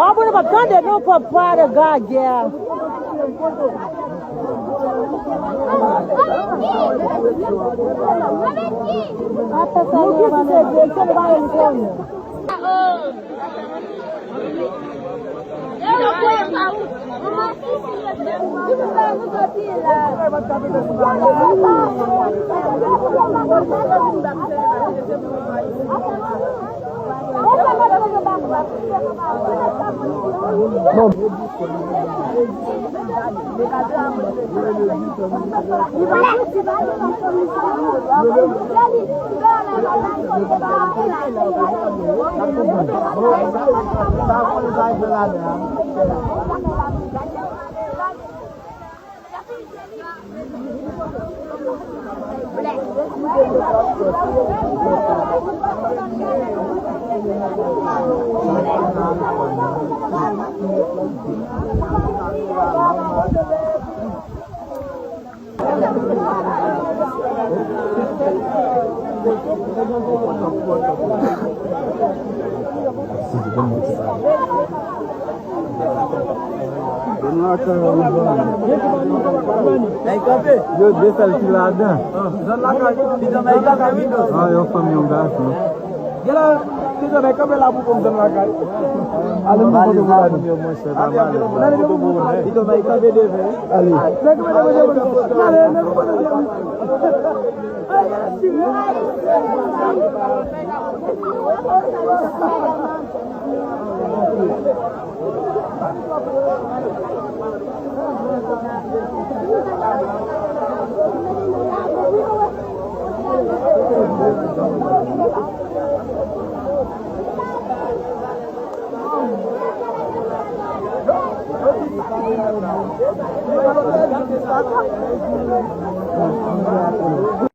Oh, but I'm going to go for part of God, yeah. Yo desce aqui lá dentro. Ah, eu famei um gato. Ela fica na câmera para como lá cai. Ali no mundo do meu moço. Ali no mundo. Então vai caber de ver. Ali.